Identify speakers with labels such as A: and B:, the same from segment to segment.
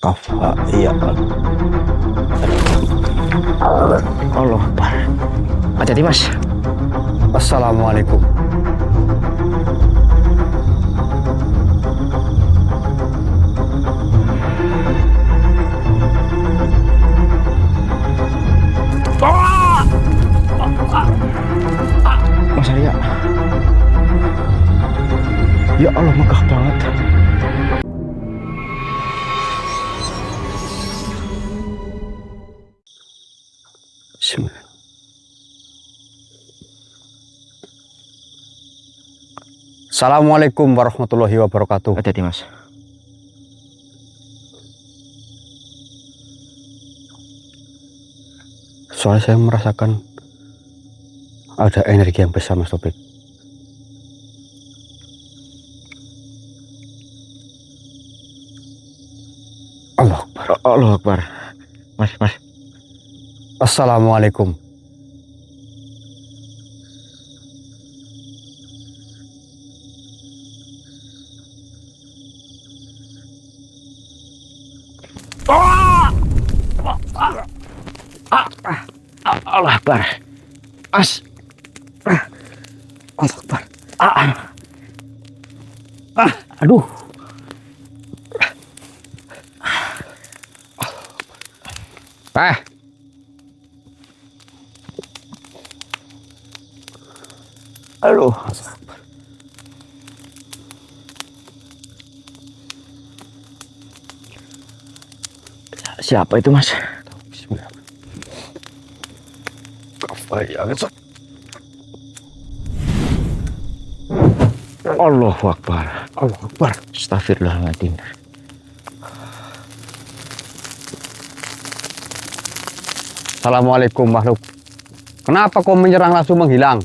A: Kafa, iya.
B: Allah Akbar. Hati-hati mas.
A: Assalamualaikum.
B: Mas Arya. Ya Allah, megah banget.
A: Bismillah. Assalamualaikum warahmatullahi wabarakatuh.
B: Hati-hati mas.
A: Soalnya saya merasakan ada energi yang besar, Mas Topik. Allah Akbar.
B: Allah Akbar. Mas.
A: Assalamualaikum.
B: Allah Akbar. Mas.
A: Allah Akbar.
B: Aduh. Aduh. Siapa itu mas?
A: Bismillah. Kafa, iya.
B: Allahu Akbar.
A: Allah Akbar.
B: Astagfirullahaladzim.
A: Assalamualaikum makhluk. Kenapa kau menyerang langsung menghilang?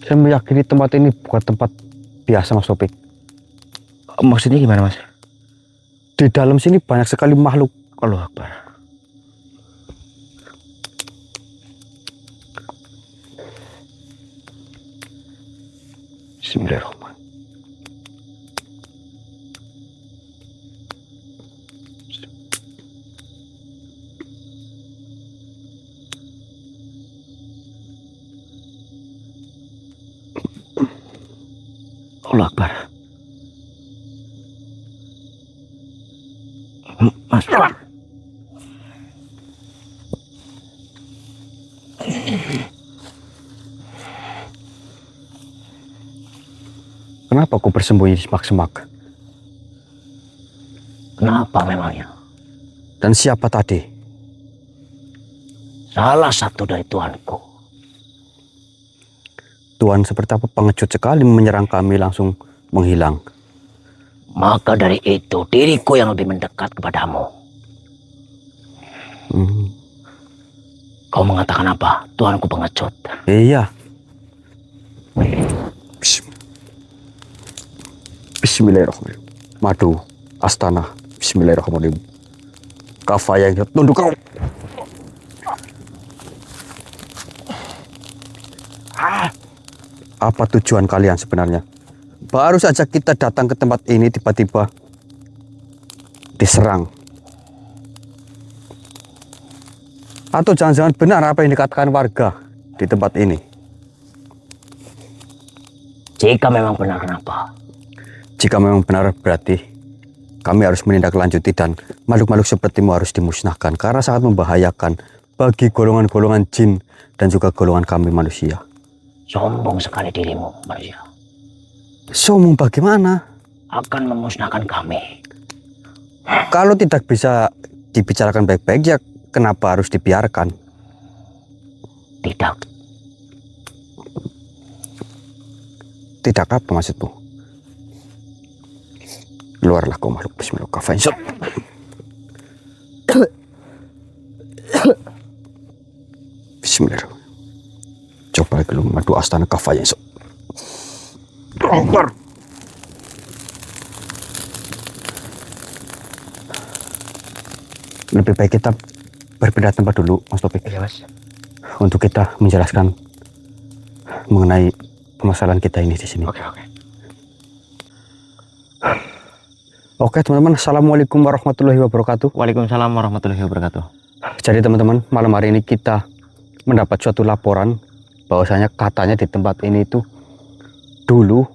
A: Saya meyakini tempat ini bukan tempat biasa, Mas Topik.
B: Maksudnya gimana mas?
A: Di dalam sini banyak sekali makhluk.
B: Allahu Akbar.
A: Bismillahirrahmanirrahim.
B: Allah Akbar. Mas.
A: Kenapa kau bersembunyi di semak-semak?
B: Kenapa memangnya?
A: Dan siapa tadi?
B: Salah satu dari tuanku.
A: Tuhan seperti apa pengecut sekali menyerang kami langsung menghilang.
B: Maka dari itu diriku yang lebih mendekat kepadamu. Kau mengatakan apa? Tuanku pengecut.
A: Iya. Bismillahirrahmanirrahim. Madu, Astana. Bismillahirrahmanirrahim. Kafa yang tunduk kau. Apa tujuan kalian sebenarnya? Baru saja kita datang ke tempat ini tiba-tiba diserang. Atau jangan-jangan benar apa yang dikatakan warga di tempat ini?
B: Jika memang benar, kenapa?
A: Jika memang benar berarti kami harus menindaklanjuti dan makhluk-makhluk sepertimu harus dimusnahkan karena sangat membahayakan bagi golongan-golongan jin dan juga golongan kami manusia.
B: Sombong sekali dirimu, manusia.
A: Sombong bagaimana?
B: Akan memusnahkan kami.
A: Kalau tidak bisa dibicarakan baik-baik ya kenapa harus dibiarkan?
B: Tidak.
A: Tidak apa maksudmu? Keluarlah kau makhluk. Bismillahirrahmanirrahim. Bismillahirrahmanirrahim. Coba lagi lu madu Astana Kafaya. Akbar. Lebih baik kita berpindah tempat dulu, Mas Topik,
B: Iya mas.
A: untuk kita menjelaskan mengenai permasalahan kita ini di sini.
B: Oke.
A: Oke, teman-teman, assalamualaikum warahmatullahi wabarakatuh.
B: Waalaikumsalam warahmatullahi wabarakatuh.
A: Jadi teman-teman, malam hari ini kita mendapat suatu laporan bahwasanya katanya di tempat ini itu dulu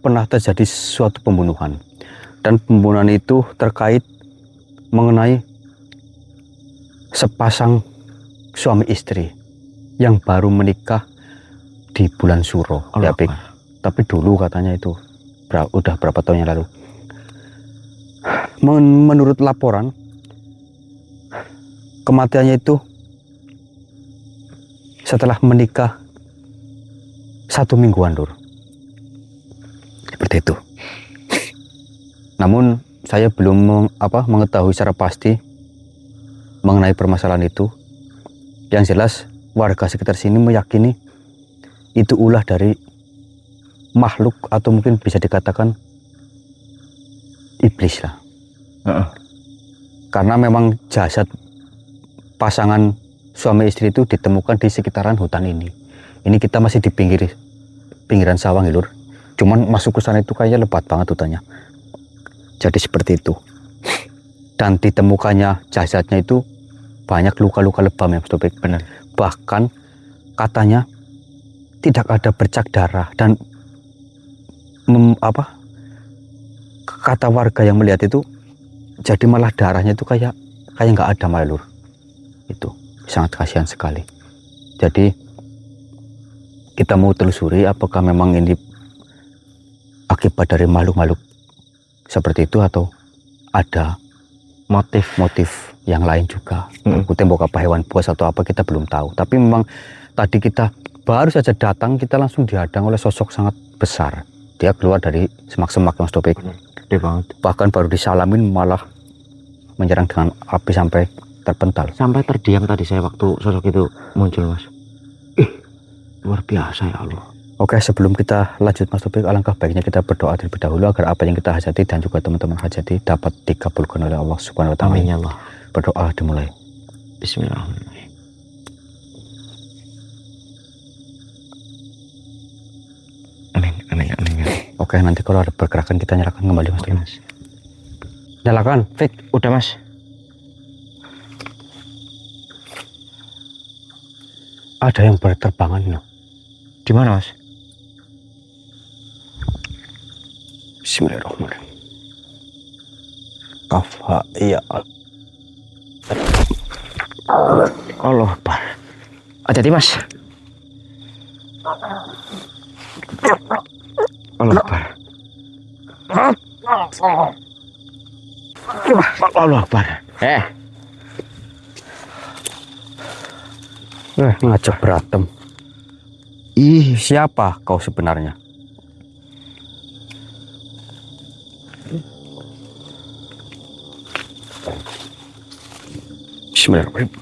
A: pernah terjadi suatu pembunuhan, dan pembunuhan itu terkait mengenai sepasang suami istri yang baru menikah di bulan Suro. Ya, Pik. Tapi dulu katanya itu udah berapa tahun yang lalu. Menurut laporan, kematiannya itu setelah menikah 1 mingguan, Lur. Seperti itu. Namun saya belum mengetahui secara pasti mengenai permasalahan itu. Yang jelas warga sekitar sini meyakini itu ulah dari makhluk atau mungkin bisa dikatakan iblis lah. Karena memang jasad pasangan suami istri itu ditemukan di sekitaran hutan ini. Ini kita masih di pinggiran sawah, Lur. Cuman masuk ke sana itu kayaknya lebat banget hutannya. Jadi seperti itu. Dan ditemukannya jasadnya itu banyak luka-luka lebam, ya, Mas Topik.
B: Benar.
A: Bahkan katanya tidak ada bercak darah, dan kata warga yang melihat itu jadi malah darahnya itu kayak nggak ada, malah, Lur. Itu sangat kasihan sekali. Jadi kita mau telusuri apakah memang ini akibat dari makhluk-makhluk seperti itu atau ada motif yang lain juga. Tembok apa, hewan buas atau apa, kita belum tahu. Tapi memang tadi kita baru saja datang, kita langsung dihadang oleh sosok sangat besar. Dia keluar dari semak-semak, Mas Topik.
B: Gede banget.
A: Bahkan baru disalamin malah menyerang dengan api sampai terpental.
B: Sampai terdiam tadi saya waktu sosok itu muncul, Mas. Luar biasa, ya Allah.
A: Oke, sebelum kita lanjut, Mas Topik, alangkah baiknya kita berdoa terlebih dahulu agar apa yang kita hajati dan juga teman-teman hajati dapat dikabulkan oleh Allah Subhanahu wa taala.
B: Amin ya Allah.
A: Berdoa dimulai.
B: Bismillahirrahmanirrahim. Amin.
A: Oke, nanti kalau ada pergerakan kita nyalakan kembali, Mas.
B: Oke, Mas.
A: Nyalakan, Fik.
B: Udah, Mas.
A: Ada yang berterbangan, no.
B: Di mana, Mas?
A: Bismillahirrahmanirrahim. Kafa, iya.
B: Allah Akbar. Hati-hati, Mas. Allah Akbar. Allah Akbar.
A: Ngajak berantem. Siapa kau sebenarnya? Bismillahirrahmanirrahim.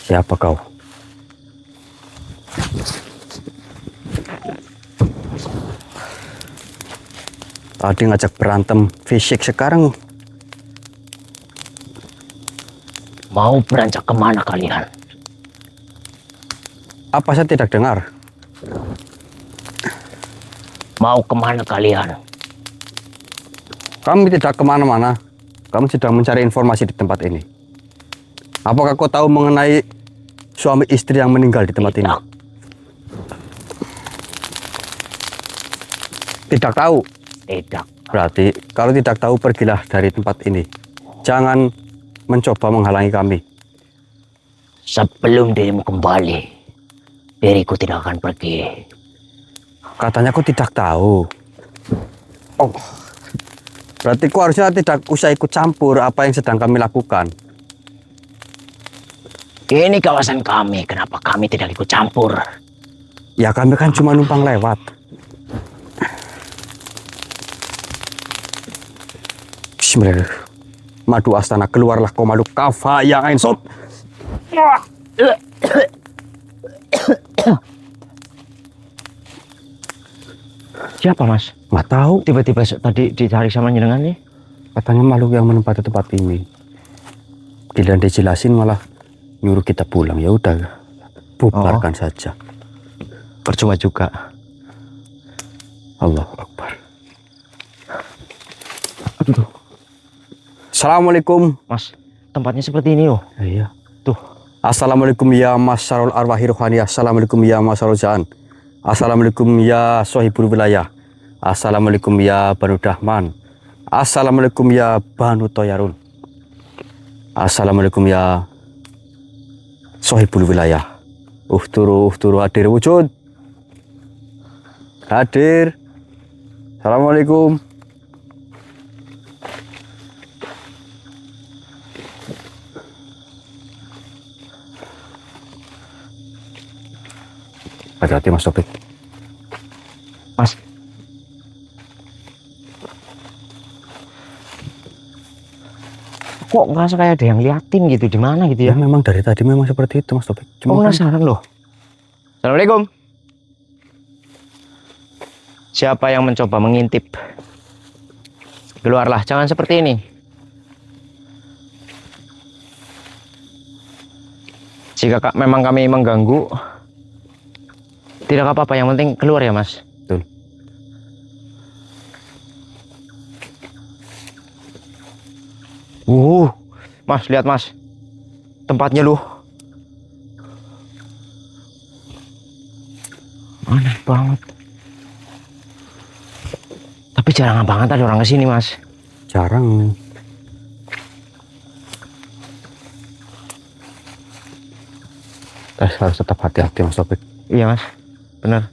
A: Siapa kau? Tadi ngajak berantem fisik, sekarang
B: Mau beranjak kemana kalian?
A: apa saya tidak dengar?
B: Mau kemana kalian?
A: Kami tidak kemana-mana. Kami sedang mencari informasi di tempat ini. Apakah kau tahu mengenai suami istri yang meninggal di tempat ini? Tidak tahu.
B: Tidak.
A: Berarti kalau tidak tahu, pergilah dari tempat ini. Jangan mencoba menghalangi kami.
B: Sebelum dirimu kembali, diriku tidak akan pergi.
A: Katanya kau tidak tahu. Oh, berarti kau harusnya tidak usah ikut campur apa yang sedang kami lakukan.
B: Ini kawasan kami, kenapa kami tidak ikut campur?
A: Ya, kami kan cuma numpang lewat. Bismillah. Madu Astana, keluarlah kau makhluk kafa yang ainsot.
B: Siapa mas?
A: Nggak tahu.
B: Tiba-tiba tadi dicari sama jenengan nih.
A: Katanya makhluk yang menempati tempat ini. Giliran dijelasin malah nyuruh kita pulang. Ya udah, bubarkan saja.
B: Percuma juga.
A: Allahu Akbar.
B: Aduh.
A: Assalamualaikum.
B: Mas, tempatnya seperti ini loh.
A: Iya.
B: Tuh.
A: Assalamualaikum ya masyarul arwahi rohani. Assalamualaikum ya masyarul jaan. Assalamualaikum ya sohibul wilayah. Assalamualaikum ya Banu Dahman. Assalamualaikum ya Banu Toyarun. Assalamualaikum ya sohibul wilayah. Uhturu hadir wujud. Hadir. Assalamualaikum. Hati-hati Mas Topik.
B: Mas. Kok ngerasa kayak ada yang liatin gitu di mana gitu
A: Ya
B: ya?
A: memang dari tadi memang seperti itu Mas Topik.
B: Oh,
A: Cuma kan
B: penasaran loh. Assalamualaikum. Siapa yang mencoba mengintip? Keluarlah, jangan seperti ini. Jika memang kami mengganggu, tidak apa-apa, yang penting keluar ya mas.
A: betul.
B: Mas, lihat mas, tempatnya loh. Aneh banget. Tapi jarang banget ada orang kesini mas.
A: Jarang. Kita harus tetap hati-hati Mas Topik.
B: Iya mas, benar.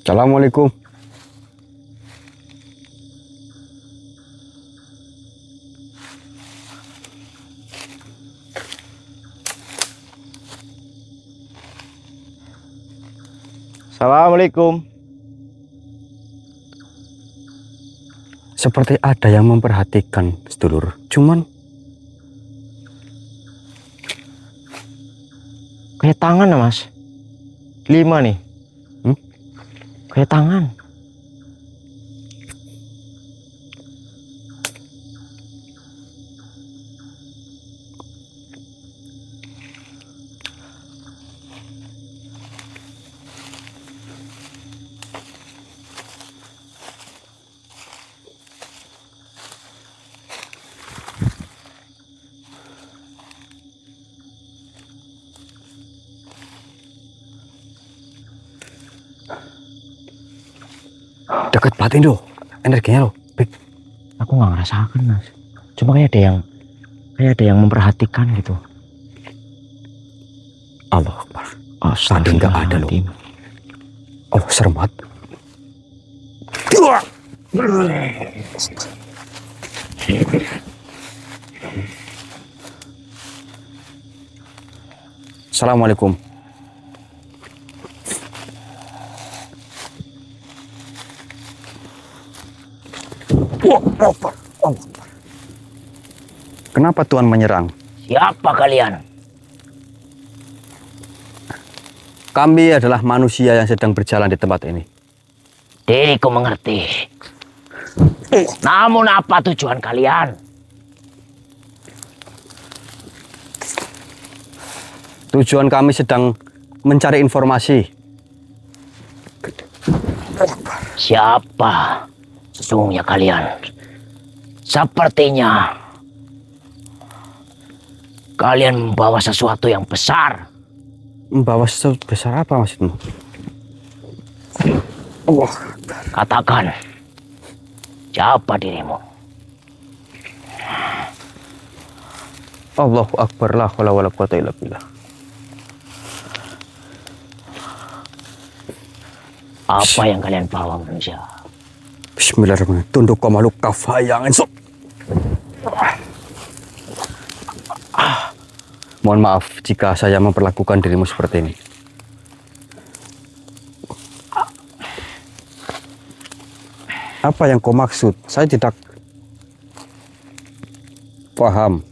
A: Assalamualaikum.
B: Assalamualaikum.
A: Seperti ada yang memperhatikan sedulur. Cuman
B: Kayak tangan ya mas. 5 nih. Kayak tangan.
A: dekat batin loh. Energinya loh. Bik.
B: Aku nggak ngerasakan mas. Cuma kayak ada yang memperhatikan gitu.
A: Allah Akbar. Tadi nggak ada loh. Oh sermat. Assalamualaikum. Kenapa Tuhan menyerang?
B: Siapa kalian?
A: Kami adalah manusia yang sedang berjalan di tempat ini.
B: Diriku mengerti. Namun apa tujuan kalian?
A: Tujuan kami sedang mencari informasi.
B: Siapa sesungguhnya kalian? Sepertinya kalian membawa sesuatu yang besar.
A: Membawa sesuatu besar apa maksudmu?
B: Katakan, siapa dirimu?
A: Allahu Akbar, la haula wala quwata illa billah.
B: Apa yang kalian bawa manusia?
A: Bismillahirrahmanirrahim. Tunduk kau makhluk kafayangan sok. Mohon maaf jika saya memperlakukan dirimu seperti ini. Apa yang kau maksud? Saya tidak paham.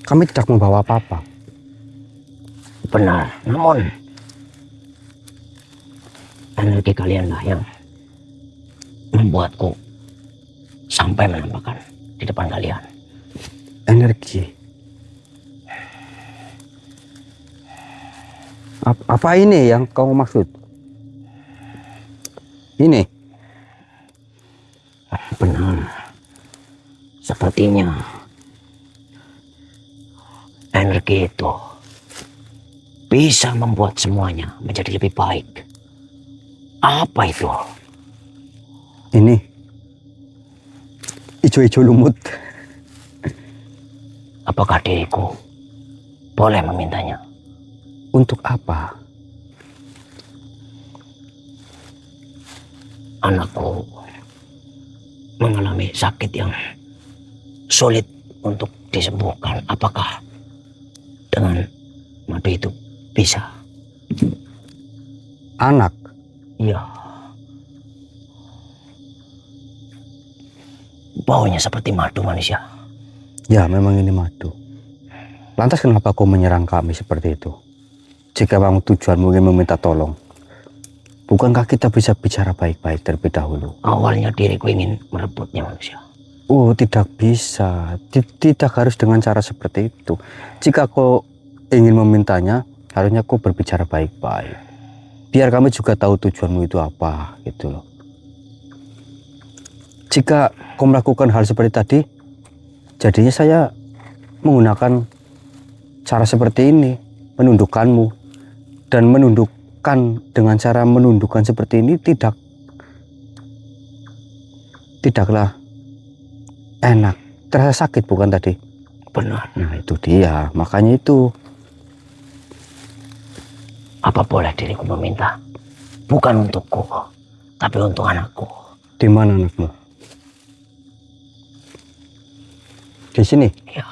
A: Kami tidak membawa apa-apa.
C: Benar, namun energi kalianlah yang membuatku sampai menampakkan di depan kalian.
A: Energi. Apa ini yang kau maksud? Ini.
C: Benar. Sepertinya energi itu bisa membuat semuanya menjadi lebih baik. Apa itu?
A: Ini. Ijo-ijo lumut.
C: Apakah diriku boleh memintanya?
A: Untuk apa?
C: Anakku mengalami sakit yang sulit untuk disembuhkan. Apakah dengan madu itu bisa?
A: Anak.
C: Iya. Baunya seperti madu manusia.
A: Ya, memang ini madu. Lantas kenapa kau menyerang kami seperti itu? Jika memang tujuanmu ingin meminta tolong, bukankah kita bisa bicara baik-baik terlebih dahulu?
C: Awalnya diriku ingin merebutnya manusia.
A: Oh, tidak bisa. Tidak harus dengan cara seperti itu. Jika kau ingin memintanya, harusnya kau berbicara baik-baik. Biar kami juga tahu tujuanmu itu apa, gitu loh. Jika kau melakukan hal seperti tadi, jadinya saya menggunakan cara seperti ini, menundukkanmu. Dan menundukkan dengan cara menundukkan seperti ini tidaklah enak. Terasa sakit bukan tadi?
C: Benar.
A: Nah itu dia, makanya itu.
C: Apa boleh diriku meminta? Bukan untukku, tapi untuk anakku.
A: Di mana anakmu? Di sini?
C: Ya.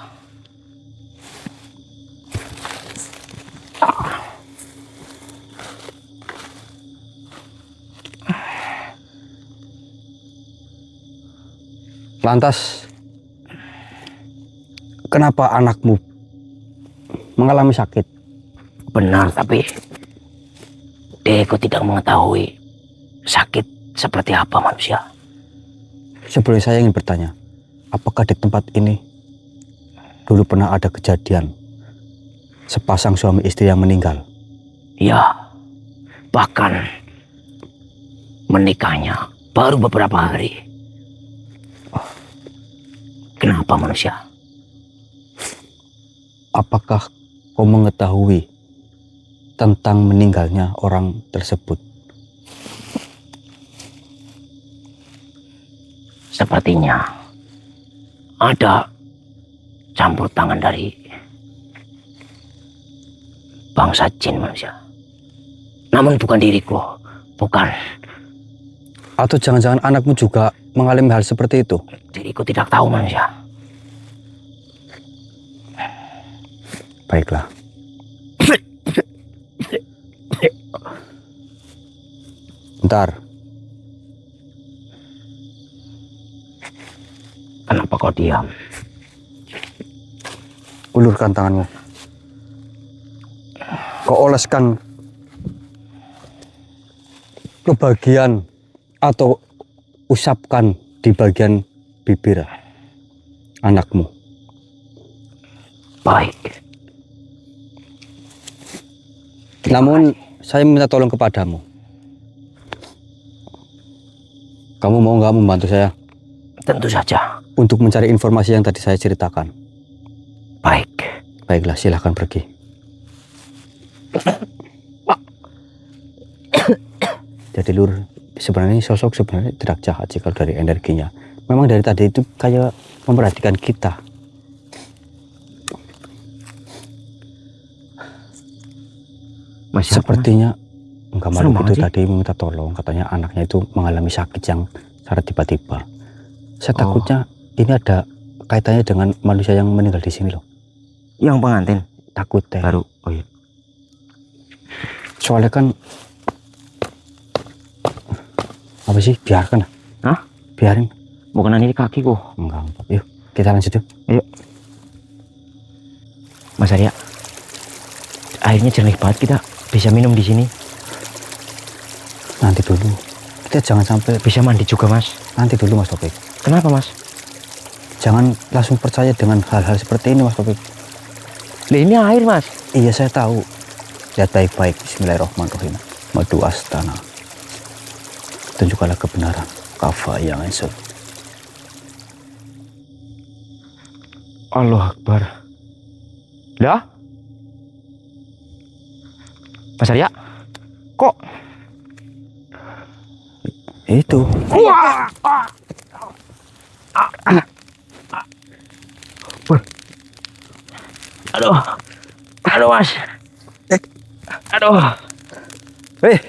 A: Lantas, kenapa anakmu mengalami sakit?
C: Benar, tapi diriku tidak mengetahui sakit seperti apa manusia.
A: Sebelum saya ingin bertanya, apakah di tempat ini dulu pernah ada kejadian sepasang suami istri yang meninggal?
C: Ya, bahkan menikahnya baru beberapa hari. Kenapa manusia?
A: Apakah kau mengetahui tentang meninggalnya orang tersebut?
C: Sepertinya ada campur tangan dari bangsa jin manusia. Namun bukan diriku, bukan.
A: Atau jangan-jangan anakmu juga mengalami hal seperti itu?
C: Diriku tidak tahu manusia.
A: Baiklah. Bentar.
C: Kenapa kau diam?
A: Ulurkan tanganmu. Kau oleskan ke bagian atau usapkan di bagian bibir anakmu.
C: Baik.
A: Namun saya minta tolong kepadamu. Kamu mau nggak membantu saya
C: Tentu saja.
A: untuk mencari informasi yang tadi saya ceritakan?
C: Baik.
A: Baiklah, silahkan pergi. Jadi Lur, sebenarnya sosok sebenarnya tidak jahat sih kalau dari energinya. Memang dari tadi itu kayak memperhatikan kita.
B: Mas,
A: Sepertinya enggak
B: Serem
A: malu itu
B: banget sih.
A: tadi meminta tolong. Katanya anaknya itu mengalami sakit yang sangat tiba-tiba. Saya
B: Oh.
A: takutnya ini ada kaitannya dengan manusia yang meninggal di sini loh.
B: Yang pengantin
A: Takut teh.
B: baru. Oh iya.
A: Soalnya kan apa sih? Biarkan.
B: Hah?
A: Biarin.
B: Bukan ini kakiku.
A: Enggak. Yuk kita lanjut yuk.
B: Ayo. Mas Arya, airnya jernih banget, kita bisa minum di sini.
A: Nanti dulu. Kita jangan sampai.
B: Bisa mandi juga, Mas.
A: Nanti dulu Mas Topik.
B: Kenapa, Mas?
A: Jangan langsung percaya dengan hal-hal seperti ini Mas Topik.
B: Lah ini air, Mas.
A: Iya saya tahu. Lihat baik-baik. Bismillahirrahmanirrahim. Madu astana. Tunjukkanlah kebenaran. Kafa yang esok.
B: Allah Akbar. Dah? Mas Arya, kok
A: Itu.
C: Aduh. Aduh, Mas. Aduh.
A: Eh.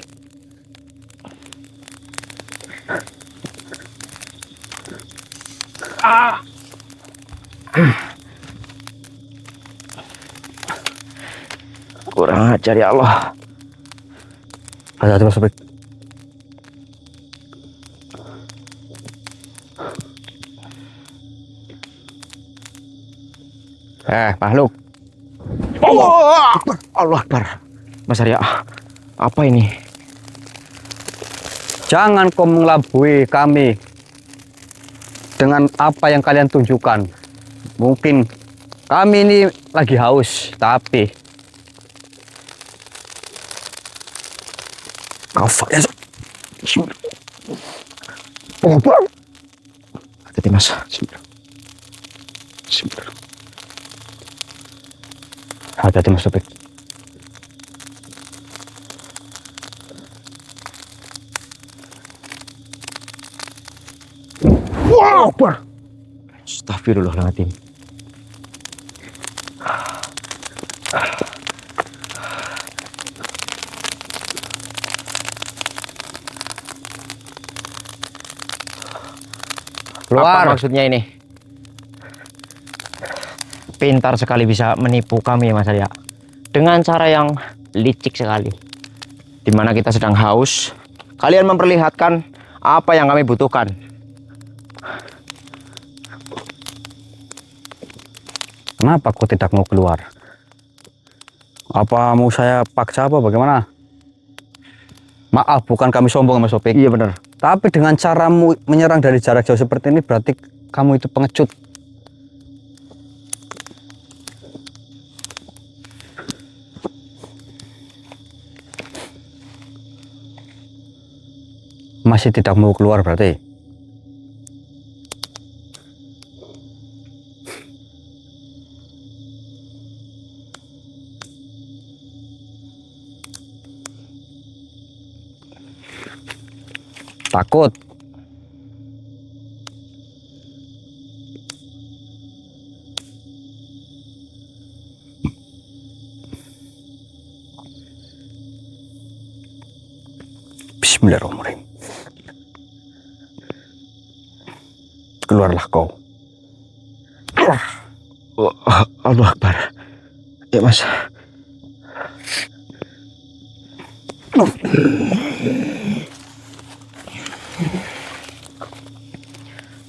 B: kurang ajar ya Allah.
A: Hati-hati Mas Topik.
B: Makhluk. Allah Akbar. Mas Arya, apa ini?
A: Jangan kau mengelabui kami dengan apa yang kalian tunjukkan. Mungkin kami ini lagi haus, tapi
B: Hati-hati, Mas.
A: hati-hati Mas Topik.
B: Astagfirullahaladzim.
A: Keluar.
B: Apa maksudnya ini? Pintar sekali bisa menipu kami ya Mas Arya. Dengan cara yang licik sekali. Dimana kita sedang haus, kalian memperlihatkan apa yang kami butuhkan.
A: Kenapa kau tidak mau keluar? Apa mau saya paksa apa bagaimana? Maaf, bukan kami sombong Mas Topik.
B: Iya benar.
A: Tapi dengan caramu menyerang dari jarak jauh seperti ini berarti kamu itu pengecut. Masih tidak mau keluar berarti? Takut? Bismillahirrahmanirrahim. Keluarlah kau.
B: Allah Akbar. Ya Mas.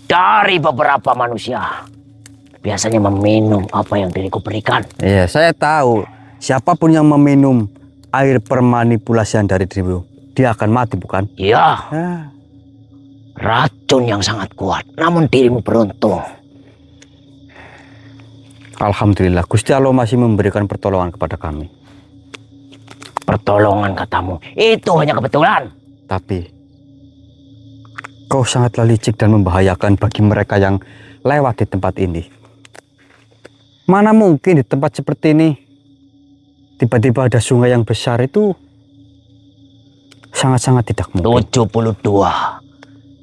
C: Dari beberapa manusia biasanya meminum apa yang diriku berikan.
A: Iya, saya tahu. Siapapun yang meminum air permanipulasian dari dirimu, dia akan mati, bukan?
C: Iya,
A: Ah.
C: racun yang sangat kuat. Namun dirimu beruntung.
A: Alhamdulillah, Gusti Allah masih memberikan pertolongan kepada kami.
C: Pertolongan katamu, itu hanya kebetulan.
A: Tapi kau sangatlah licik dan membahayakan bagi mereka yang lewat di tempat ini. Mana mungkin di tempat seperti ini tiba-tiba ada sungai yang besar, itu sangat-sangat tidak mungkin.
C: 72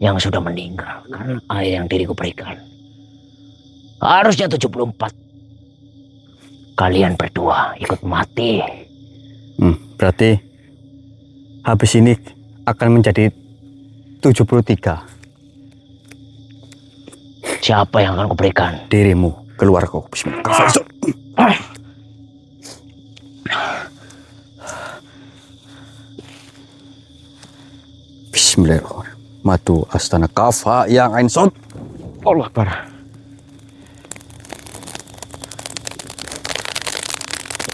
C: yang sudah meninggal karena air yang diriku berikan. Harusnya 74. Kalian berdua ikut mati.
A: Berarti habis ini akan menjadi 73.
C: Siapa yang akan kuberikan?
A: Dirimu. Keluar kau. Bismillah. Kafa. Bismillahirrahmanirrahim. Matu astana kafa yang ain sod.
B: Allah Akbar.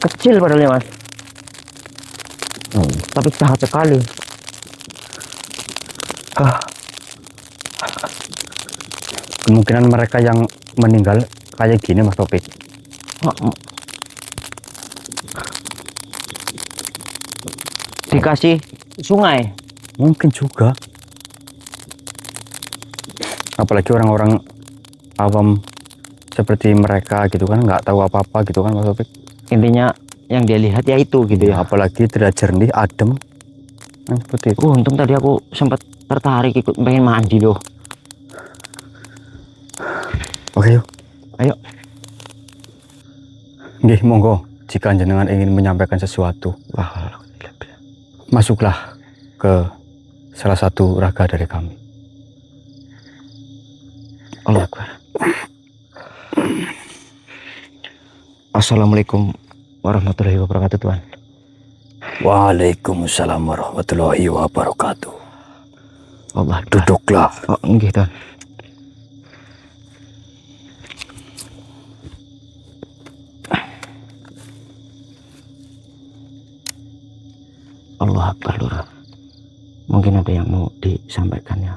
B: Kecil padahal Mas. Tapi jahat sekali.
A: Kemungkinan mereka yang meninggal kayak gini Mas Topik.
B: Dikasih sungai.
A: Mungkin juga. Apalagi orang-orang awam seperti mereka gitu kan, nggak tahu apa-apa gitu kan Mas Topik.
B: Intinya yang dia lihat ya itu gitu ya.
A: Apalagi tidak jernih, adem. Nah, seperti itu.
B: Untung tadi aku sempat tertarik ikut pengen mandi loh.
A: Oke yuk.
B: Ayo.
A: Nggih, monggo. Jika jenengan ingin menyampaikan sesuatu, masuklah ke salah satu raga dari kami.
B: Allah Akbar. Assalamualaikum warahmatullahi wabarakatuh Tuhan.
A: Waalaikumsalam warahmatullahi wabarakatuh.
B: Allah Akbar.
A: Duduklah.
B: Oh, nggih Tuhan. Allah Akbar Lurah. Mungkin ada yang mau disampaikan ya.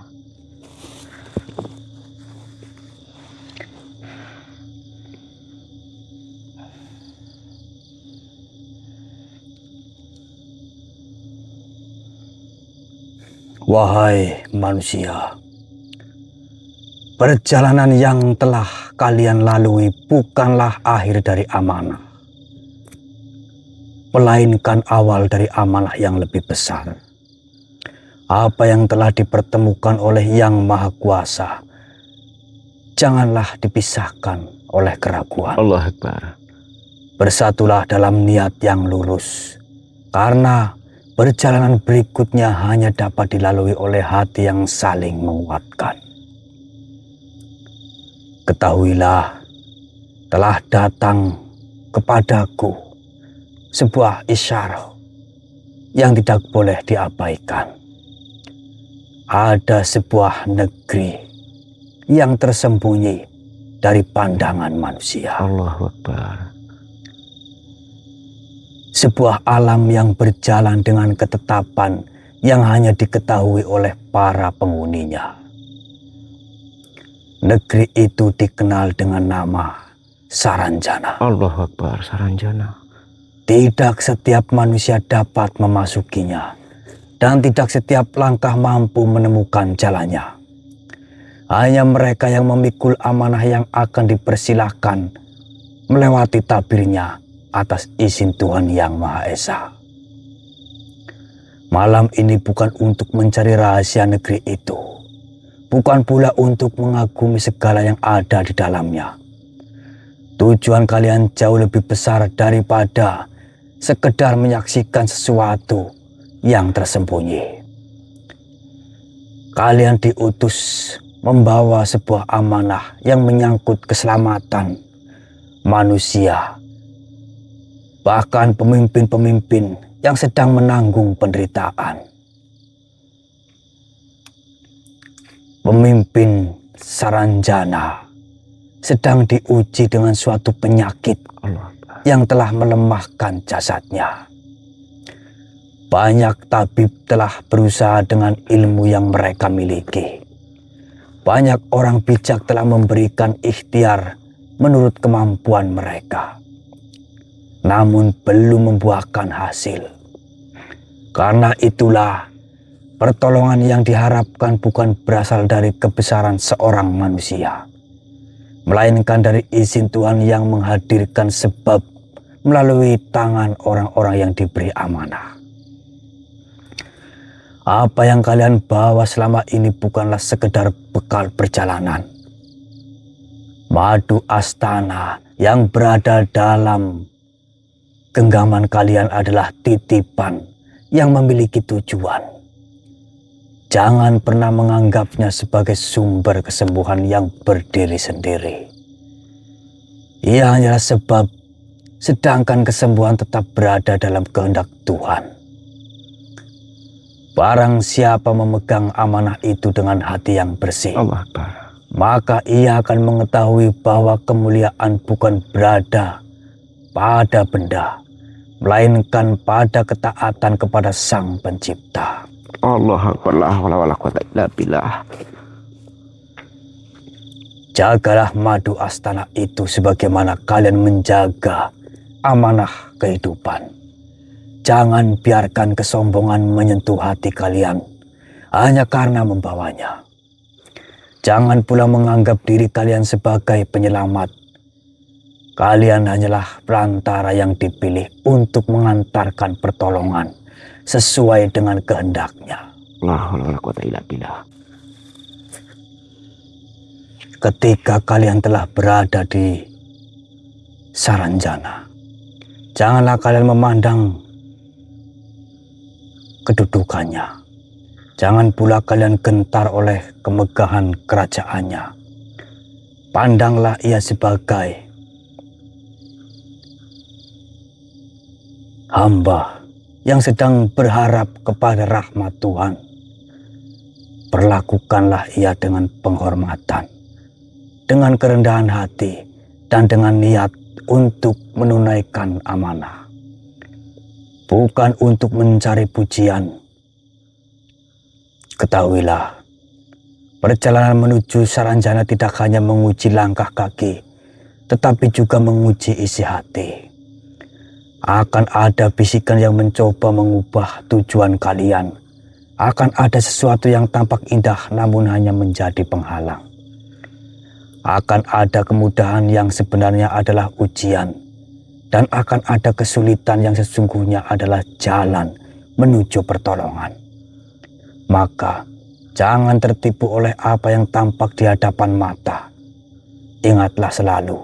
A: Wahai manusia, perjalanan yang telah kalian lalui bukanlah akhir dari amanah, melainkan awal dari amanah yang lebih besar. Apa yang telah dipertemukan oleh Yang Maha Kuasa, janganlah dipisahkan oleh keraguan.
B: Allah Akbar.
A: Bersatulah dalam niat yang lurus, karena perjalanan berikutnya hanya dapat dilalui oleh hati yang saling menguatkan. Ketahuilah, telah datang kepadaku sebuah isyarat yang tidak boleh diabaikan. Ada sebuah negeri yang tersembunyi dari pandangan manusia.
B: Allahu Akbar.
A: Sebuah alam yang berjalan dengan ketetapan yang hanya diketahui oleh para penghuninya. Negeri itu dikenal dengan nama Saranjana.
B: Allahu Akbar, Saranjana.
A: Tidak setiap manusia dapat memasukinya, dan tidak setiap langkah mampu menemukan jalannya. Hanya mereka yang memikul amanah yang akan dipersilahkan melewati tabirnya atas izin Tuhan Yang Maha Esa. Malam ini bukan untuk mencari rahasia negeri itu, bukan pula untuk mengagumi segala yang ada di dalamnya. Tujuan kalian jauh lebih besar daripada sekedar menyaksikan sesuatu yang tersembunyi. Kalian diutus membawa sebuah amanah yang menyangkut keselamatan manusia, bahkan pemimpin-pemimpin yang sedang menanggung penderitaan. Pemimpin Saranjana sedang diuji dengan suatu penyakit yang telah melemahkan jasadnya. Banyak tabib telah berusaha dengan ilmu yang mereka miliki. Banyak orang bijak telah memberikan ikhtiar menurut kemampuan mereka, namun belum membuahkan hasil. Karena itulah, pertolongan yang diharapkan bukan berasal dari kebesaran seorang manusia, melainkan dari izin Tuhan yang menghadirkan sebab melalui tangan orang-orang yang diberi amanah. Apa yang kalian bawa selama ini bukanlah sekedar bekal perjalanan. Madu Astana yang berada dalam genggaman kalian adalah titipan yang memiliki tujuan.
D: Jangan pernah menganggapnya sebagai sumber kesembuhan yang berdiri sendiri. Ia hanyalah sebab, sedangkan kesembuhan tetap berada dalam kehendak Tuhan. Barang siapa memegang amanah itu dengan hati yang bersih,
B: Allah Akbar.
D: maka ia akan mengetahui bahwa kemuliaan bukan berada pada benda, melainkan pada ketaatan kepada Sang Pencipta.
B: Allah Akbar. La haula wala quwata illa billah.
D: Jagalah madu astana itu sebagaimana kalian menjaga amanah kehidupan. Jangan biarkan kesombongan menyentuh hati kalian hanya karena membawanya. Jangan pula menganggap diri kalian sebagai penyelamat. Kalian hanyalah perantara yang dipilih untuk mengantarkan pertolongan sesuai dengan kehendaknya.
B: La haula wala quwata illa billah.
D: Ketika kalian telah berada di Saranjana, janganlah kalian memandang kedudukannya. Jangan pula kalian gentar oleh kemegahan kerajaannya. Pandanglah ia sebagai hamba yang sedang berharap kepada rahmat Tuhan. Perlakukanlah ia dengan penghormatan, dengan kerendahan hati, dan dengan niat untuk menunaikan amanah. Bukan untuk mencari pujian. Ketahuilah, perjalanan menuju Saranjana tidak hanya menguji langkah kaki, tetapi juga menguji isi hati. Akan ada bisikan yang mencoba mengubah tujuan kalian. Akan ada sesuatu yang tampak indah namun hanya menjadi penghalang. Akan ada kemudahan yang sebenarnya adalah ujian. Dan akan ada kesulitan yang sesungguhnya adalah jalan menuju pertolongan. Maka jangan tertipu oleh apa yang tampak di hadapan mata. Ingatlah selalu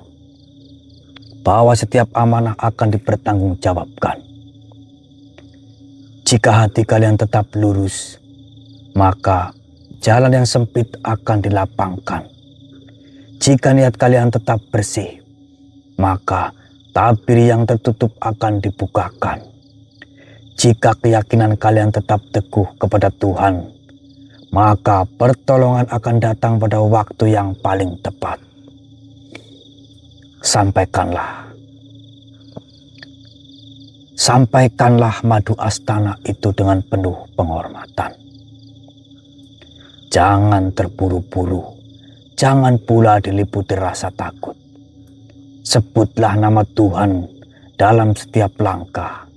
D: bahwa setiap amanah akan dipertanggungjawabkan. Jika hati kalian tetap lurus, maka jalan yang sempit akan dilapangkan. Jika niat kalian tetap bersih, maka tabir yang tertutup akan dibukakan. Jika keyakinan kalian tetap teguh kepada Tuhan, maka pertolongan akan datang pada waktu yang paling tepat. Sampaikanlah madu astana itu dengan penuh penghormatan. Jangan terburu-buru, jangan pula diliputi rasa takut. Sebutlah nama Tuhan dalam setiap langkah,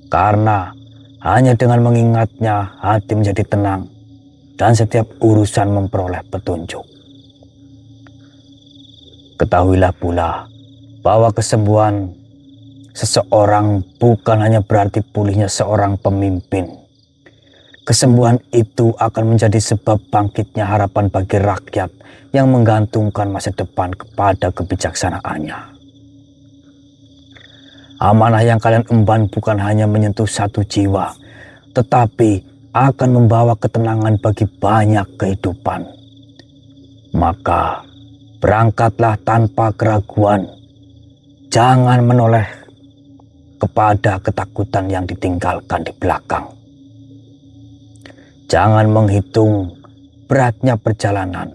D: karena hanya dengan mengingatnya hati menjadi tenang dan setiap urusan memperoleh petunjuk. Ketahuilah pula bahwa kesembuhan seseorang bukan hanya berarti pulihnya seorang pemimpin. Kesembuhan itu akan menjadi sebab bangkitnya harapan bagi rakyat yang menggantungkan masa depan kepada kebijaksanaannya. Amanah yang kalian emban bukan hanya menyentuh satu jiwa, tetapi akan membawa ketenangan bagi banyak kehidupan. Maka berangkatlah tanpa keraguan. Jangan menoleh kepada ketakutan yang ditinggalkan di belakang. Jangan menghitung beratnya perjalanan,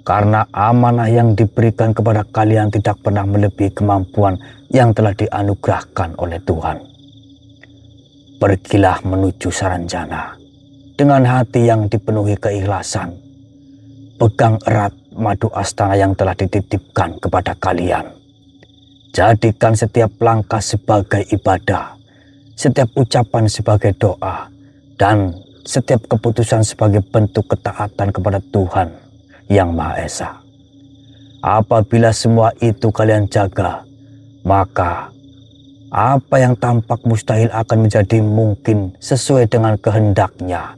D: karena amanah yang diberikan kepada kalian tidak pernah melebihi kemampuan yang telah dianugerahkan oleh Tuhan. Pergilah menuju Saranjana dengan hati yang dipenuhi keikhlasan. Pegang erat madu astana yang telah dititipkan kepada kalian. Jadikan setiap langkah sebagai ibadah, setiap ucapan sebagai doa, dan setiap keputusan sebagai bentuk ketaatan kepada Tuhan yang Maha Esa. Apabila semua itu kalian jaga, maka apa yang tampak mustahil akan menjadi mungkin sesuai dengan kehendaknya,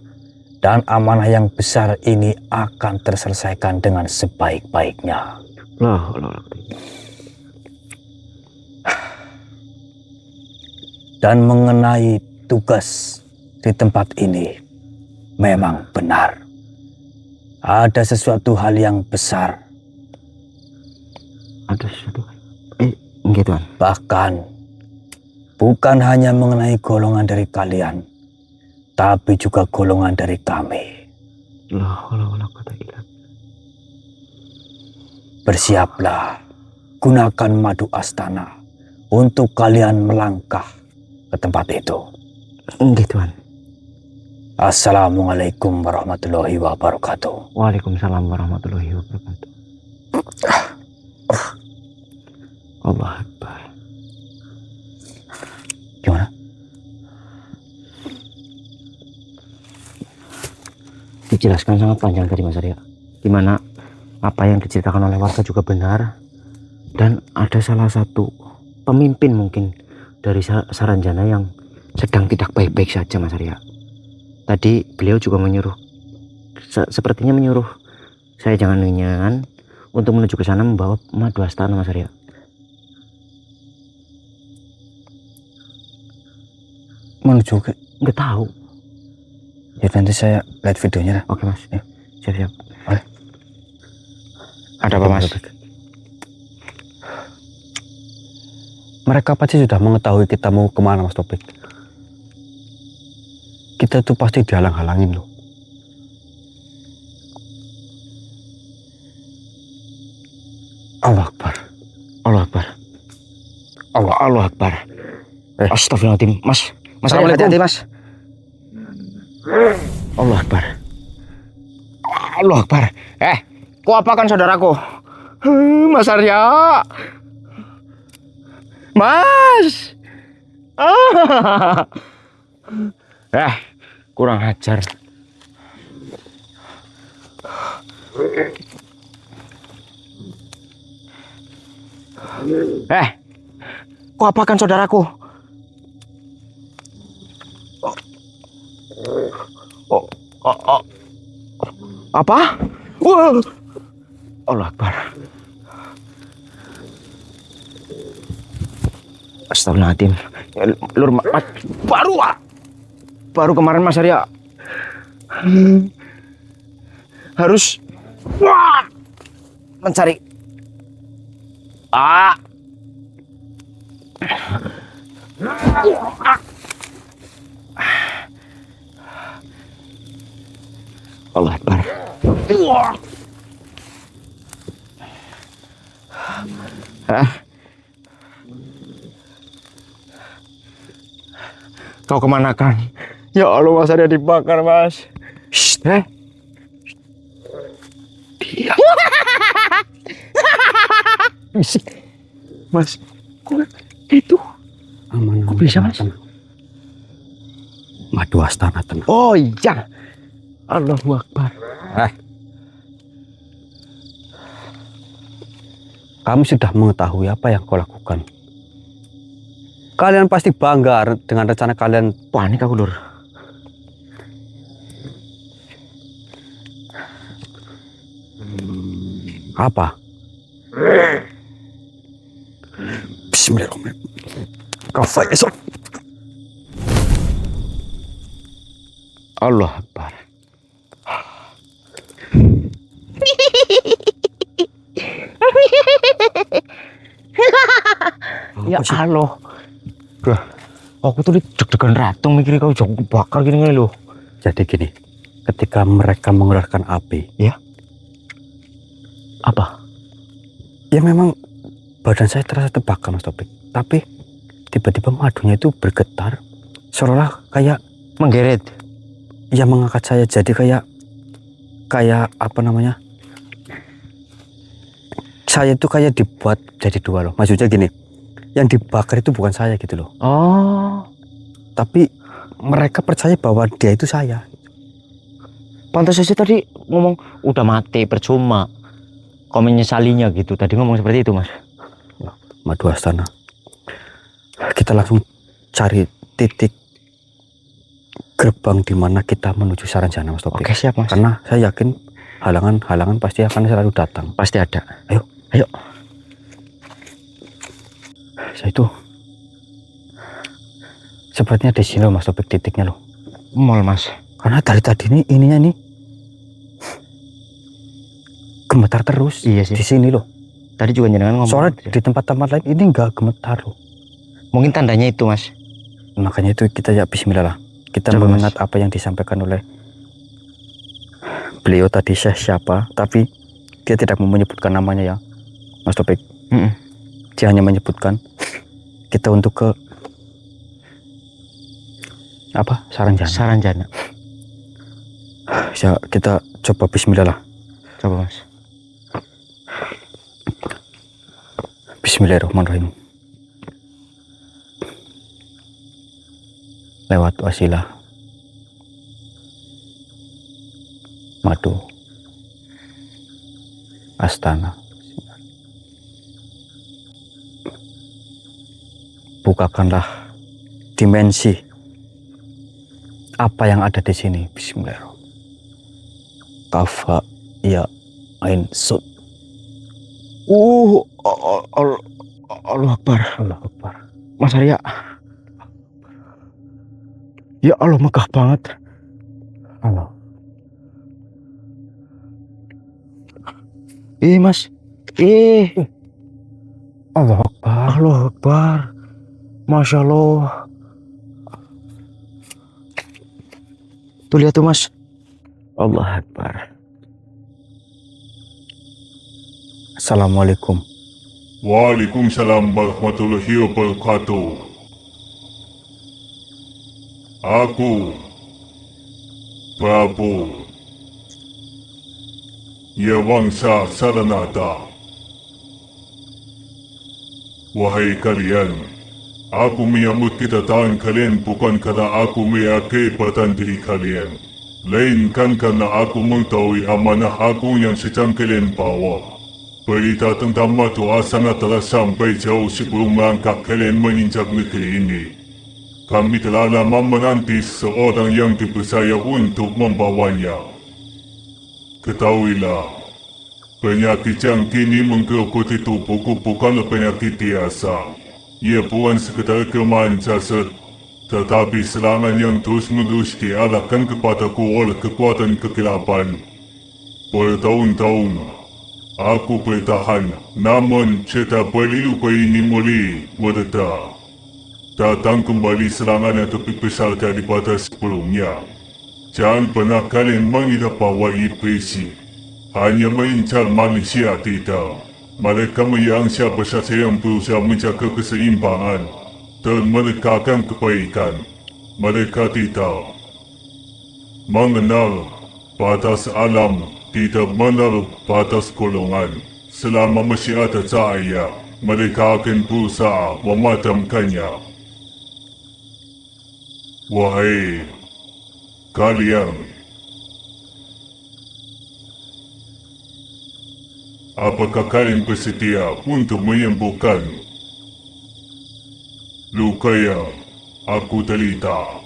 D: dan amanah yang besar ini akan terselesaikan dengan sebaik-baiknya. Dan mengenai tugas di tempat ini, Memang benar. Ada sesuatu hal yang besar.
B: Ada sesuatu. Enggak Tuan.
D: Bahkan bukan hanya mengenai golongan dari kalian, tapi juga golongan dari kami. Bersiaplah, gunakan madu astana untuk kalian melangkah ke tempat itu.
B: Enggak Tuan.
D: Assalamualaikum warahmatullahi wabarakatuh.
B: Waalaikumsalam warahmatullahi wabarakatuh. Allah Akbar.
D: Gimana?
B: Dijelaskan sangat panjang tadi Mas Arya. Dimana apa yang diceritakan oleh warga juga benar. Dan ada salah satu pemimpin mungkin dari Saranjana yang sedang tidak baik-baik saja Mas Arya. Tadi beliau juga menyuruh, sepertinya menyuruh saya jangan ngenyan untuk menuju ke sana membawa madu astana Mas Arya.
D: Menuju ke...
B: Nggak tahu.
D: Ya nanti saya lihat videonya lah.
B: Oke Mas.
D: Ya.
B: Siap-siap.
D: Boleh.
B: Ada apa Mas?
A: Mereka pasti sudah mengetahui kita mau kemana Mas Topik. Kita tuh pasti dihalang-halangin loh. Allah Akbar.
B: Allah Akbar. Allah Akbar. Astagfirullahaladzim. Mas
A: Assalamualaikum.
B: hati-hati Mas. Allah Akbar. Allah Akbar. Kau apakan saudaraku? Mas Arya. Mas. Kurang ajar. Kau apakan saudaraku? Apa? Wah. Allah Akbar. Astagfirullahaladzim. Lur, baru kemarin Mas Arya harus mencari Allah Akbar. Kau kemanakan? Ya Allah Mas Arya dibakar Mas. Diam. Mas, kok itu?
A: Aman.
B: Kok bisa Mas?
A: Madu astana tenang.
B: Oh iya. Allahu Akbar.
A: Kami sudah mengetahui apa yang kau lakukan. Kalian pasti bangga dengan rencana kalian.
B: Panik aku Lur.
A: Apa? Bismillahirrahmanirrahim. Kafa esok.
B: Allah Akbar. Ya Allah. Aku tuh deg-degan ratung mikirin kau jago bakar gini loh.
A: Jadi gini, ketika mereka mengeluarkan api,
B: Ya. Apa?
A: ya memang badan saya terasa terbakar Mas Topik. Tapi tiba-tiba madunya itu bergetar, seolah kayak
B: Menggeret.
A: ya mengangkat saya. Jadi kayak apa namanya? Saya itu kayak dibuat jadi dua loh. Maksudnya gini, yang dibakar itu bukan saya gitu loh.
B: Oh.
A: Tapi mereka percaya bahwa dia itu saya.
B: Pantas aja tadi ngomong udah mati percuma. Kau menyesalinya gitu. Tadi ngomong seperti itu Mas.
A: Madu Astana. Kita langsung cari titik gerbang di mana kita menuju Saranjana Mas Topik.
B: Oke siap Mas.
A: Karena saya yakin halangan pasti akan selalu datang.
B: Pasti ada.
A: Ayo. Saya itu sepertinya di sini loh Mas Topik titiknya loh.
B: Mall Mas.
D: Karena dari tadi ininya nih gemetar terus.
B: Iya sih.
D: Di sini loh.
B: Tadi juga jenengan ngomong.
D: Soalnya
B: gitu.
D: di tempat-tempat lain ini nggak gemetar loh.
B: Mungkin tandanya itu, Mas.
D: Makanya itu kita ya bismillah lah. Kita
B: Coba,
D: mengingat apa yang disampaikan oleh beliau tadi, Syekh siapa, tapi dia tidak mau menyebutkan namanya ya, Mas Topik. Dia hanya menyebutkan kita untuk ke apa? Saranjana.
B: Saranjana.
D: Ya, kita coba bismillah lah.
B: Coba, Mas.
D: Bismillahirrahmanirrahim. Lewat wasilah madu astana, bukakanlah dimensi apa yang ada di sini. Bismillahirrahmanirrahim. Kafa ya ain sud.
B: Allah Akbar.
D: Allah Akbar.
B: Mas Arya. Ya Allah, megah banget.
D: Allah.
B: Mas.
D: Allah Akbar.
B: Allah Akbar. Masya Allah. Tuh lihat tuh, Mas.
D: Allah Akbar. Assalamualaikum.
E: Waalaikumsalam warahmatullahi wabarakatuh. Aku, Prabu Yawangsa Saranata. Wahai kalian, aku menyambut kedatangan kalian bukan karena aku meyakini pada diri kalian, melainkan karena aku mengetahui amanah agung yang sedang kalian bawa. Berita tentang Matu Asana telah sampai jauh sebelum melangkah kalian menginjak negeri ini. Kami telah lama menanti seorang yang dipercaya untuk membawanya. Ketahuilah, penyakit yang kini menggerogoti tubuhku bukanlah penyakit biasa. Ia bukan sekadar kelemahan jasad, tetapi serangan yang terus-menerus diarahkan kepadaku oleh kekuatan kegelapan. Bertahun-tahun, aku bertahan, namun setiap kali luka ini mulai mereda. Datang kembali serangan yang lebih besar daripada sebelumnya. Jangan pernah kalian mengira bahawa iblis hanya mengincar manusia, tidak. Mereka menyerang siapa saja yang berusaha menjaga keseimbangan dan menegakkan kebaikan. Mereka tidak mengenal batas alam, tidak mengenal batas golongan. Selama masih ada cahaya, mereka akan berusaha memadamkannya. Wahai kalian, apakah kalian bersedia untuk menyembuhkan luka yang aku derita?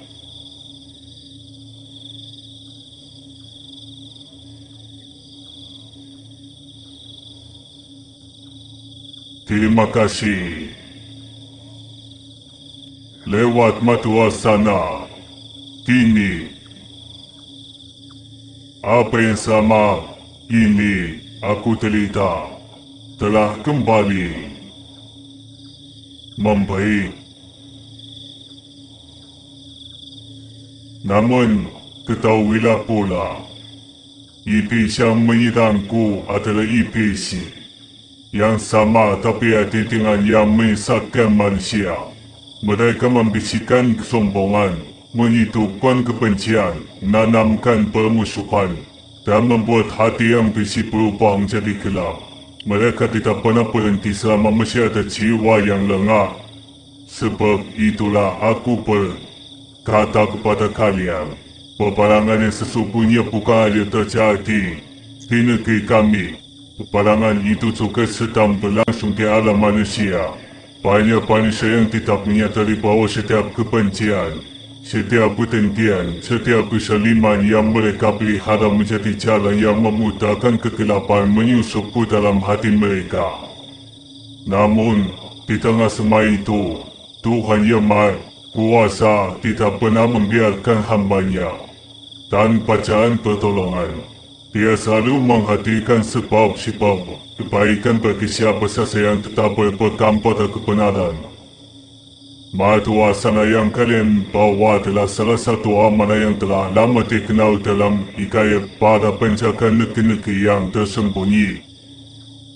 E: Terima kasih. Lewat Matu Asana, kini apa yang sama ini aku derita telah kembali membaik. Namun ketahuilah pula, iblis yang menyerangku adalah iblis yang sama tapi ada dengan yang menyesatkan manusia. Mereka membisikkan kesombongan, menyitupkan kebencian, menanamkan permusuhan, dan membuat hati yang bisi berubah menjadi gelap. Mereka tidak pernah berhenti selama masih ada jiwa yang lengah. Sebab itulah aku berkata kepada kalian, peperangan yang sesungguhnya bukan hanya terjadi di negeri kami. Peperangan itu juga sedang berlangsung di alam manusia. Banyak manusia yang tidak menyadari bahawa setiap kebencian, setiap pertengkian, setiap kesaliman yang mereka pelihara menjadi jalan yang memudahkan kegelapan menyusup ke dalam hati mereka. Namun, di tengah semua itu, Tuhan Yang Maha Kuasa tidak pernah membiarkan hambanya. Tanpa jalan pertolongan, dia selalu menghadirkan sebab-sebab kebaikan bagi siapa sahaja yang tetap berpegang pada kebenaran. Madu asana yang kalian bawa adalah salah satu amanah yang telah lama dikenal dalam hikayat para penjaga negeri-negeri yang tersembunyi.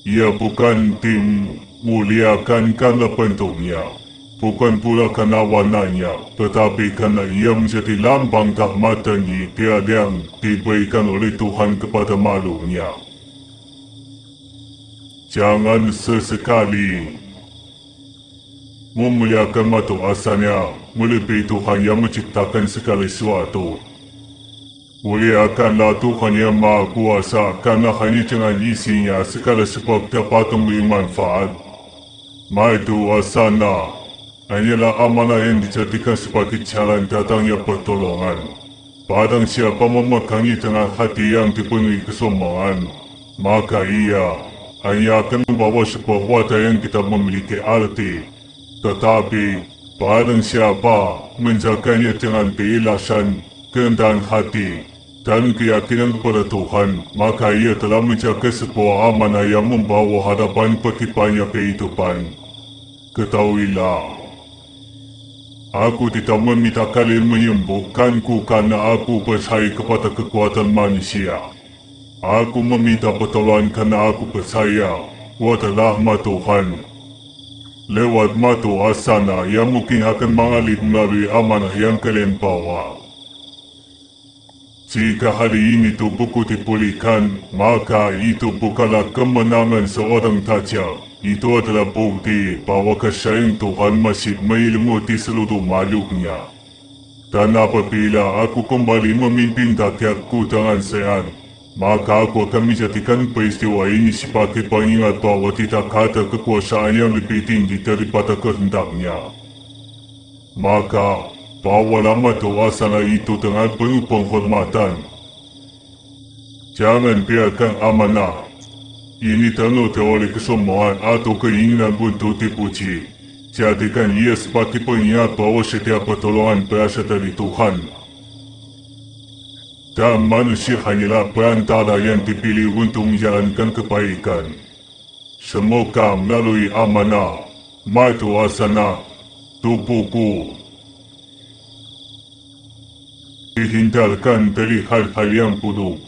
E: Ia bukan dimuliakan karena bentuknya, bukan pula karena warnanya, tetapi karena ia menjadi lambang rahmat dan hidayah yang diberikan oleh Tuhan kepada makhluknya. Jangan sesekali memuliakan makhluk asalnya melebihi Tuhan yang menciptakan segala sesuatu. Muliakanlah Tuhan yang Maha Kuasa, karena hanya dengan isinya segala sebab dapat memberi manfaat. Madu asana hanyalah amanah yang dijadikan sebagai jalan datangnya pertolongan. Barang siapa memegangnya dengan hati yang dipenuhi kesombongan, maka ia hanya akan membawa sebuah wadah yang tidak memiliki arti. Tetapi barang siapa menjaganya dengan keikhlasan, kerendahan hati dan keyakinan kepada Tuhan, maka ia telah menjaga sebuah amanah yang membawa harapan bagi banyak kehidupan. Ketahuilah, aku tidak meminta kalian menyembuhkanku karena aku percaya kepada kekuatan manusia. Aku meminta pertolongan karena aku percaya kepada rahmat Tuhan lewat madu asana yang mungkin akan mengalir melalui amanah yang kalian bawa. Jika hari ini tubuhku dipulihkan, maka itu bukanlah kemenangan seorang saja. Itu adalah bukti bahawa kasih Tuhan masih menyelimuti seluruh makhluknya. Dan apabila aku kembali memimpin rakyatku dengan sehat, maka aku akan menjadikan peristiwa ini sebagai pengingat bahawa tidak ada kekuasaan yang lebih tinggi daripada kehendaknya. Maka bawalah madu asana itu dengan penuh penghormatan. Jangan biarkan amanah ini ternoda oleh kesombongan atau keinginan untuk dipuji. Jadikan ia sebagai pengingat bahawa setiap pertolongan berasal dari Tuhan. Dan manusia hanyalah perantara yang dipilih untuk menjalankan kebaikan. Semoga melalui amanah madu asana tubuhku dihindarkan dari hal-hal yang buruk.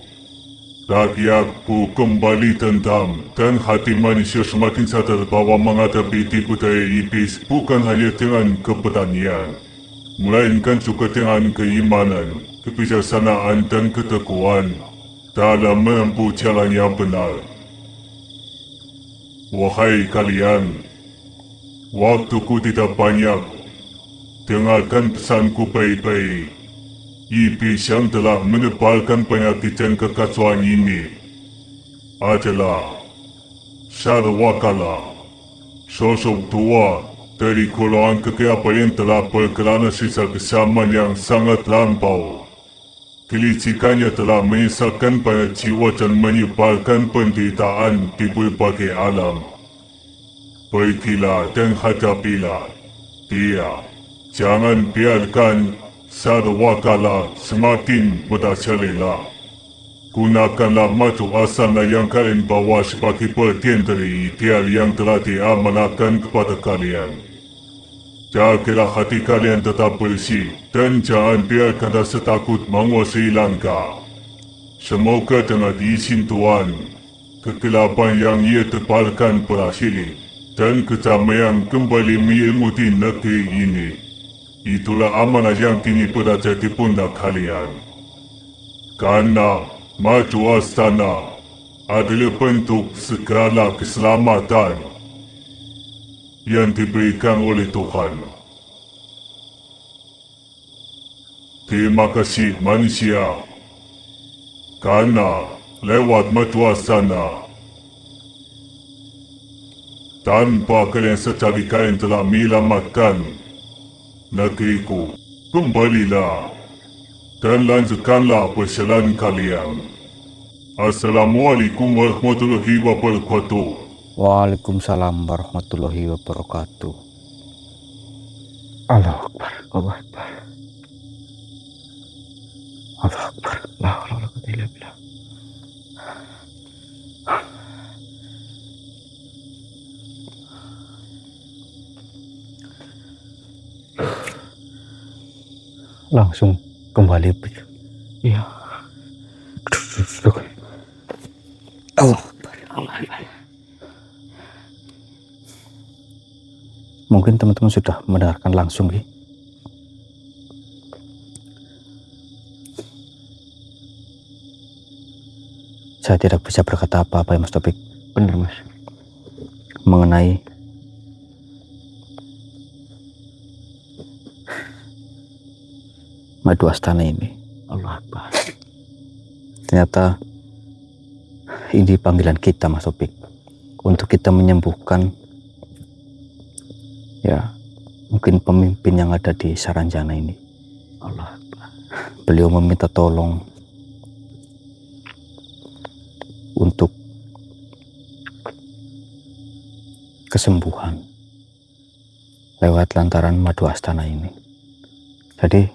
E: Rakyatku kembali tentram dan hati manusia semakin sadar bahawa menghadapi tipu daya iblis bukan hanya dengan keberanian, melainkan juga dengan keimanan, kebijaksanaan dan keteguhan dalam menempuh jalan yang benar. Wahai kalian, waktuku tidak banyak. Dengarkan pesanku baik-baik. Iblis yang telah menebalkan penyakit dan kekacauan ini adalah Sarwakala, sosok tua dari golongan kegelapan yang telah berkelana sejak zaman yang sangat lampau. Kelicikannya telah menyesatkan banyak jiwa dan menyebarkan penderitaan di berbagai alam. Pergilah dan hadapilah dia. Jangan biarkan Sarwakala semakin merajalela. Gunakanlah madu asana yang kalian bawa sebagai bagian dari ideal yang telah diamanahkan kepada kalian. Jagalah hati kalian tetap bersih dan jangan biarkan rasa takut menguasai langkah. Semoga dengan izin Tuhan, kegelapan yang ia tebalkan berakhir dan kedamaian kembali menyelimuti negeri ini. Itulah amanah yang kini berada di pundak kalian. Karena madu asana adalah bentuk segala keselamatan yang diberikan oleh Tuhan. Terima kasih manusia. Karena lewat madu asana, tanpa kalian sedari kalian telah menyelamatkan negeriku. Kembalilah dan lanjutkanlah perjalanan kalian. Assalamualaikum warahmatullahi wabarakatuh.
D: Waalaikumsalam warahmatullahi wabarakatuh.
B: Allahu Akbar. Allahu Akbar.
A: Allahu Akbar.
B: La haula wala quwwata illa billah.
A: Langsung kembali.
B: Iya.
A: Duduk. Allah Akbar.
B: Allah Akbar.
A: Mungkin teman-teman sudah mendengarkan langsung ya. Saya tidak bisa berkata apa-apa ya Mas Topik
B: Bener Mas.
A: mengenai Madu Astana ini.
B: Allah Akbar.
A: Ternyata ini panggilan kita Mas Topik untuk kita menyembuhkan ya mungkin pemimpin yang ada di Saranjana ini.
B: Allah Akbar.
A: Beliau meminta tolong untuk kesembuhan lewat lantaran Madu Astana ini. Jadi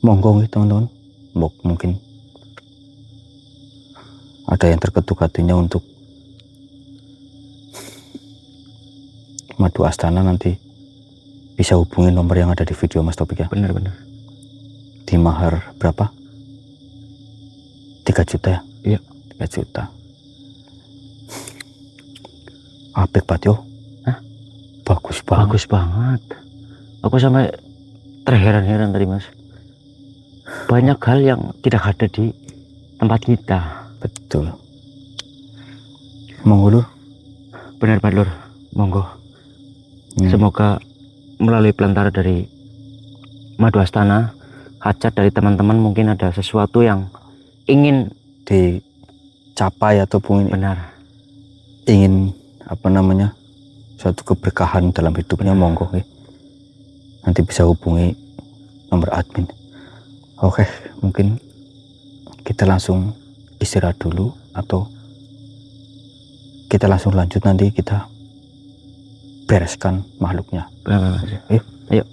A: monggo nih teman-teman, mungkin ada yang terketuk hatinya untuk Madu Astana, nanti bisa hubungi nomor yang ada di video Mas Topik ya.
B: Bener.
A: Di mahar berapa? 3 juta ya?
B: Iya.
A: 3 juta. Apik Pak yo.
B: Hah?
A: Bagus banget.
B: Bagus banget. Aku sampai terheran-heran tadi Mas. Banyak hal yang tidak ada di tempat kita.
A: Betul. Monggo Lur.
B: Benar Pak Lur. Monggo. Semoga melalui pelantara dari Madu Astana, hajat dari teman-teman mungkin ada sesuatu yang ingin
A: dicapai ataupun
B: benar.
A: ingin apa namanya suatu keberkahan dalam hidupnya, monggo ya. Nanti bisa hubungi nomor admin. Oke, mungkin kita langsung istirahat dulu atau kita langsung lanjut, nanti kita bereskan makhluknya.
B: Benar.
A: Yuk.
B: Ayo.